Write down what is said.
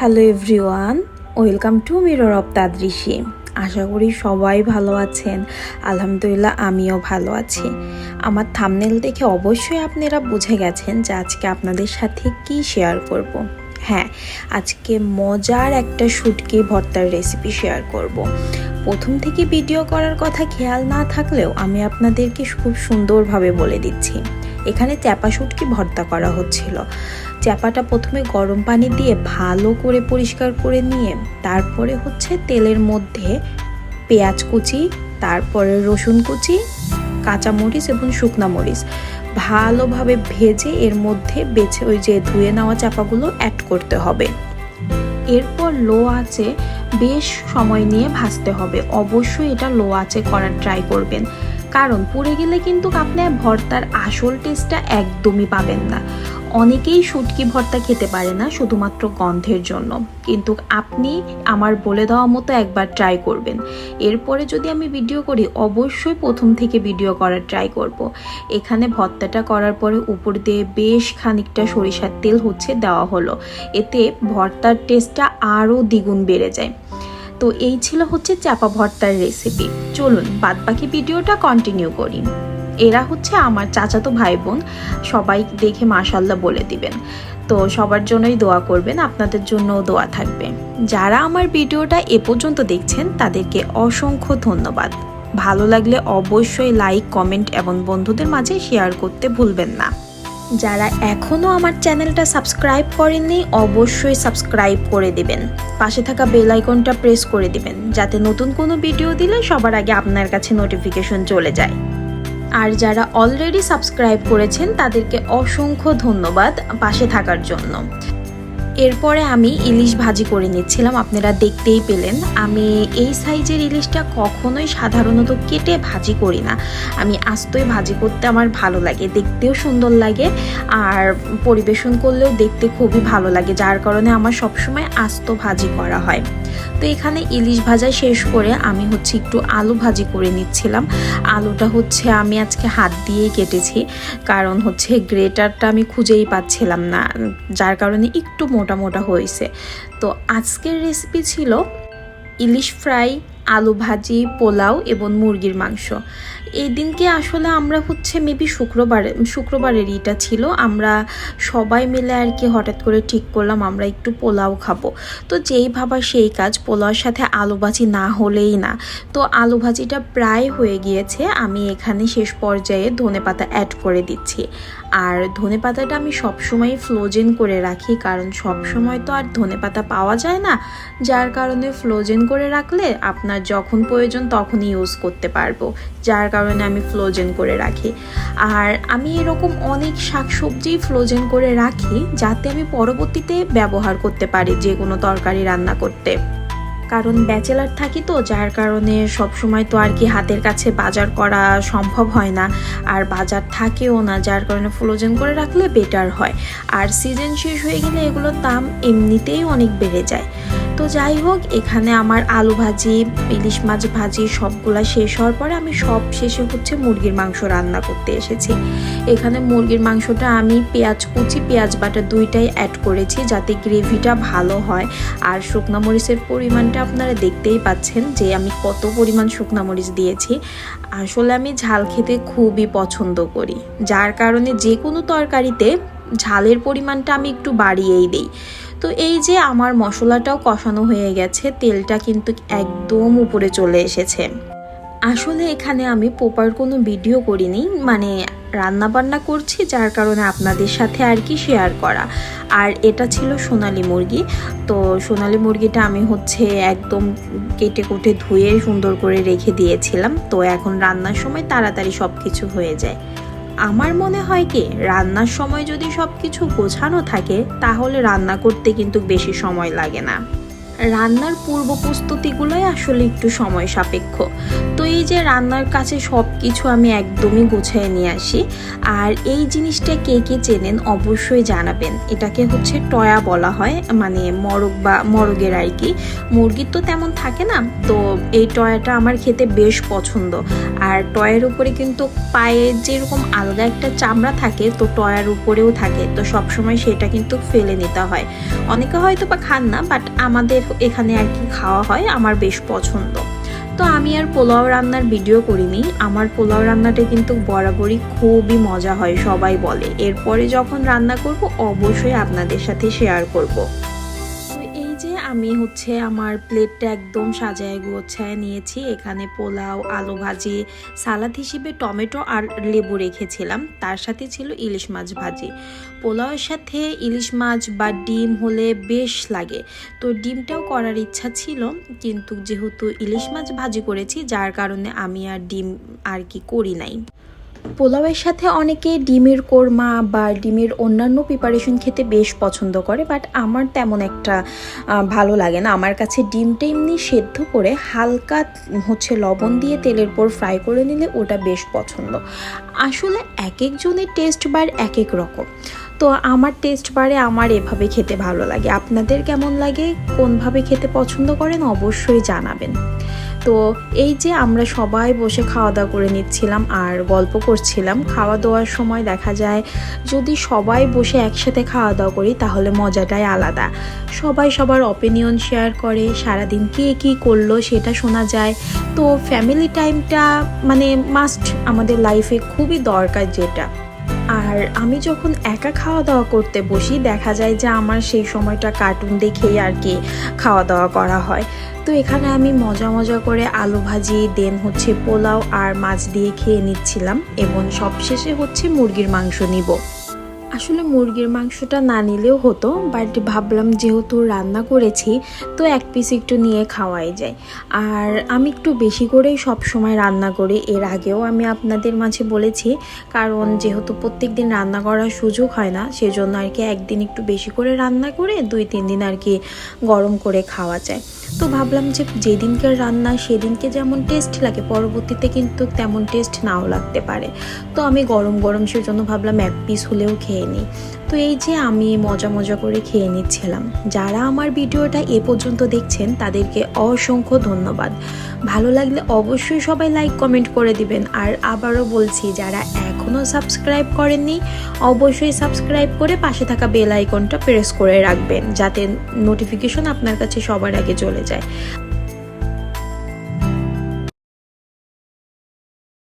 Hello everyone, welcome to mirror of Tadrishi. আশা করি সবাই ভালো আছেন। আলহামদুলিল্লাহ আমিও ভালো আছি। আমার থাম্বনেল দেখে অবশ্যই আপনারা বুঝে গেছেন যে আজকে আপনাদের সাথে কি শেয়ার করব। হ্যাঁ, আজকে মজার একটা শুটকি ভর্তার রেসিপি শেয়ার করব। প্রথম থেকে ভিডিও করার কথা খেয়াল না থাকলেও আমি আপনাদেরকে খুব সুন্দরভাবে বলে দিচ্ছি। এখানে চ্যাপা শুটকি ভর্তা করা হচ্ছিল। চ্যাপাটা প্রথমে গরম পানি দিয়ে ভালো করে পরিষ্কার করে নিয়ে তারপরে তেলের মধ্যে পেঁয়াজ কুচি, তারপরে রসুন কুচি, কাঁচামরিচ এবং শুকনা মরিচ ভালোভাবে ভেজে এর মধ্যে ওই যে ধুয়ে নেওয়া চাপাগুলো অ্যাড করতে হবে। এরপর লো আঁচে বেশ সময় নিয়ে ভাজতে হবে। অবশ্যই এটা লো আঁচে করার ট্রাই করবেন, কারণ পুড়ে গেলে কিন্তু আপনি ভর্তার আসল টেস্টটা একদমই পাবেন না। অনেকেই শুটকি ভর্তা খেতে পারে না শুধুমাত্র গন্ধের জন্য, কিন্তু আপনি আমার বলে দেওয়া মতো একবার ট্রাই করবেন। এরপরে যদি আমি ভিডিও করি অবশ্যই প্রথম থেকে ভিডিও করার ট্রাই করব। এখানে ভর্তাটা করার পরে উপর দিয়ে বেশ খানিকটা সরিষার তেল দেওয়া হলো, এতে ভর্তার টেস্টটা আরও দ্বিগুণ বেড়ে যায়। তো এই ছিল চাপা ভর্তার রেসিপি। চলুন বাদবাকি ভিডিওটা কন্টিনিউ করি। এরা আমার চাচাতো ভাই বোন, সবাই দেখে মাশাল্লাহ বলে দিবেন। তো সবার জন্যই দোয়া করবেন, আপনাদের জন্যও দোয়া থাকবে। যারা আমার ভিডিওটা এ পর্যন্ত দেখছেন তাদেরকে অসংখ্য ধন্যবাদ। ভালো লাগলে অবশ্যই লাইক, কমেন্ট এবং বন্ধুদের মাঝে শেয়ার করতে ভুলবেন না। যারা এখনও আমার চ্যানেলটা সাবস্ক্রাইব করেননি অবশ্যই সাবস্ক্রাইব করে দিবেন। পাশে থাকা বেল আইকনটা প্রেস করে দিবেন, যাতে নতুন কোনো ভিডিও দিলে সবার আগে আপনার কাছে নোটিফিকেশন চলে যায়। আর যারা অলরেডি সাবস্ক্রাইব করেছেন তাদেরকে অসংখ্য ধন্যবাদ পাশে থাকার জন্য। এরপরে আমি ইলিশ ভাজি করে নিচ্ছিলাম, আপনারা দেখতেই পেলেন। আমি এই সাইজের ইলিশটা কখনোই সাধারণত কেটে ভাজি করি না। আমি আস্তই ভাজি করতে আমার ভালো লাগে, দেখতেও সুন্দর লাগে আর পরিবেশন করলেও দেখতে খুবই ভালো লাগে, যার কারণে আমার সবসময় আস্ত ভাজি করা হয়। তো এখানে ইলিশ ভাজা শেষ করে আমি একটু আলু ভাজি করে নিচ্ছিলাম। আলুটা আমি আজকে হাত দিয়েই কেটেছি, কারণ গ্রেটারটা আমি খুঁজেই পাচ্ছিলাম না, যার কারণে একটু মোটা মোটা হয়েছে। তো আজকের রেসিপি ছিল ইলিশ ফ্রাই, আলু ভাজি, পোলাও এবং মুরগির মাংস। এই দিনকে আসলে আমরা মেবি শুক্রবারের এটা ছিল। আমরা সবাই মিলে আর কি হঠাৎ করে ঠিক করলাম আমরা একটু পোলাও খাবো। তো যেই ভাবা সেই কাজ, পোলাওর সাথে আলু ভাজি না হলেই না। তো আলু ভাজিটা প্রায় হয়ে গিয়েছে। আমি এখানে শেষ পর্যায়ে ধনেপাতা অ্যাড করে দিচ্ছি। আর ধনেপাতাটা আমি সবসময় ফ্রোজেন করে রাখি, কারণ সবসময় তো আর ধনেপাতা পাওয়া যায় না, যার কারণে ফ্রোজেন করে রাখলে আপনার যখন প্রয়োজন তখনই ইউজ করতে পারবো, যার কারণে আমি ফ্রোজেন করে রাখি। আর আমি এরকম অনেক শাকসবজি ফ্রোজেন করে রাখি যাতে আমি পরবর্তীতে ব্যবহার করতে পারি যে কোনো তরকারি রান্না করতে। কারণ ব্যাচেলার থাকি তো, যার কারণে সবসময় তো আর কি হাতের কাছে বাজার করা সম্ভব হয় না, আর বাজার থাকেও না, যার কারণে ফ্রোজেন করে রাখলে বেটার হয়। আর সিজন শেষ হয়ে গেলে এগুলোর দাম এমনিতেই অনেক বেড়ে যায়। তো যাই হোক, এখানে আমার আলু ভাজি, ইলিশ মাছ ভাজি সবগুলা শেষ হওয়ার পরে আমি সব শেষে মুরগির মাংস রান্না করতে এসেছি। এখানে মুরগির মাংসটা আমি পেঁয়াজ কুচি, পেঁয়াজ বাটা দুইটাই অ্যাড করেছি যাতে গ্রেভিটা ভালো হয়। আর শুকনা মরিচের পরিমাণটা আপনারা দেখতেই পাচ্ছেন যে আমি কত পরিমাণ শুকনা মরিচ দিয়েছি। আসলে আমি ঝাল খেতে খুবই পছন্দ করি, যার কারণে যে কোনো তরকারিতে ঝালের পরিমাণটা আমি একটু বাড়িয়েই দিই। তো এই যে আমার মশলাটাও কষানো হয়ে গেছে, তেলটা কিন্তু একদম উপরে চলে এসেছে। আসলে এখানে আমি প্রপার কোনো ভিডিও করিনি, মানে রান্না বান্না করছি, যার কারণে আপনাদের সাথে আর কি শেয়ার করা। আর এটা ছিল সোনালী মুরগি। তো সোনালী মুরগিটা আমি একদম কেটে কুটে ধুয়ে সুন্দর করে রেখে দিয়েছিলাম। তো এখন রান্নার সময় তাড়াতাড়ি সব কিছু হয়ে যায়। আমার মনে হয় কি, রান্নার সময় যদি সব কিছু গোছানো থাকে তাহলে রান্না করতে কিন্তু বেশি সময় লাগে না। রান্নার পূর্ব প্রস্তুতিগুলোই আসলে একটু সময় সাপেক্ষ। তো এই যে রান্নার কাছে সব কিছু আমি একদমই গুছিয়ে নিয়ে আসি। আর এই জিনিসটা কে কে চেনেন অবশ্যই জানাবেন। এটাকে হচ্ছে টয়া বলা হয়, মানে মরগ বা মরগের আর কি। মুরগির তো তেমন থাকে না, তো এই টয়াটা আমার খেতে বেশ পছন্দ। আর টয়ের উপরে কিন্তু পায়ে যেরকম আলগা একটা চামড়া থাকে, তো টয়ার উপরেও থাকে, তো সবসময় সেটা কিন্তু ফেলে নিতে হয়। অনেকে হয়তো বা খান না, বাট আমাদের এখানে আর কি খাওয়া হয়, আমার বেশ পছন্দ। তো আমি আর পোলাও রান্নার ভিডিও করিনি। আমার পোলাও রান্নাটা কিন্তু বরাবরই খুবই মজা হয়, সবাই বলে। এরপরে যখন রান্না করব অবশ্যই আপনাদের সাথে শেয়ার করব। এই যে আমি হচ্ছে আমার প্লেটটা একদম সাজায় গোছায় নিয়েছি। এখানে পোলাও, আলু ভাজি, সালাদ হিসেবে টমেটো আর লেবু রেখেছিলাম। তার সাথে ছিল ইলিশ মাছ ভাজি। পোলাওয়ের সাথে ইলিশ মাছ বা ডিম হলে বেশ লাগে, তো ডিমটাও করার ইচ্ছা ছিল, কিন্তু যেহেতু ইলিশ মাছ ভাজি করেছি যার কারণে আমি আর ডিম আর কি করি নাই। পোলাওয়ের সাথে অনেকে ডিমের কোরমা বা ডিমের অন্যান্য প্রিপারেশন খেতে বেশ পছন্দ করে, বাট আমার তেমন একটা ভালো লাগে না। আমার কাছে ডিমটা এমনি সেদ্ধ করে হালকা হচ্ছে লবণ দিয়ে তেলের পর ফ্রাই করে নিলে ওটা বেশ পছন্দ। আসলে এক একজনের টেস্ট বার এক এক রকম। তো আমার টেস্ট বারে আমার এভাবে খেতে ভালো লাগে। আপনাদের কেমন লাগে, কোনভাবে খেতে পছন্দ করেন অবশ্যই জানাবেন। তো এই যে আমরা সবাই বসে খাওয়া দাওয়া করে নিচ্ছিলাম আর গল্প করছিলাম। খাওয়া দাওয়ার সময় দেখা যায় যদি সবাই বসে একসাথে খাওয়া দাওয়া করি তাহলে মজাটাই আলাদা। সবাই সবার অপিনিয়ন শেয়ার করে, সারাদিন কে কী করলো সেটা শোনা যায়। তো ফ্যামিলি টাইমটা মানে মাস্ট আমাদের লাইফে খুবই দরকার যেটা। আর আমি যখন একা খাওয়া দাওয়া করতে বসি দেখা যায় যে আমার সেই সময়টা কার্টুন দেখেই আর কি খাওয়া দাওয়া করা হয়। তো এখানে আমি মজা মজা করে আলু ভাজি, দেন হচ্ছে পোলাও আর মাছ দিয়ে খেয়ে নিচ্ছিলাম, এবং সবশেষে হচ্ছে মুরগির মাংস নিব। আসলে মুরগির মাংসটা না নিলেও হতো, বাট ভাবলাম যেহেতু রান্না করেছি তো এক পিস একটু নিয়ে খাওয়াই যায়। আর আমি একটু বেশি করেই সব সময় রান্না করি, এর আগেও আমি আপনাদের মাঝে বলেছি, কারণ যেহেতু প্রত্যেক দিন রান্না করার সুযোগ হয় না, সেজন্য আর কি একদিন একটু বেশি করে রান্না করে 2-3 দিন আর কি গরম করে খাওয়া যায়। তো ভাবলাম যে যেদিনকার রান্না সেদিনকে যেমন টেস্ট লাগে পরবর্তীতে কিন্তু তেমন টেস্ট নাও লাগতে পারে। তো আমি গরম গরম সেজন্য ভাবলাম এক পিস হলেও খেয়ে নিই। তো এই যে আমি মজা মজা করে খেয়ে নিচ্ছিলাম। যারা আমার ভিডিওটা এ পর্যন্ত দেখছেন তাদেরকে অসংখ্য ধন্যবাদ। ভালো লাগলে অবশ্যই সবাই লাইক কমেন্ট করে দিবেন। আর আবারও বলছি, যারা এখনও সাবস্ক্রাইব করেননি অবশ্যই সাবস্ক্রাইব করে পাশে থাকা বেল আইকনটা প্রেস করে রাখবেন, যাতে নোটিফিকেশন আপনার কাছে সবার আগে চলে যায়।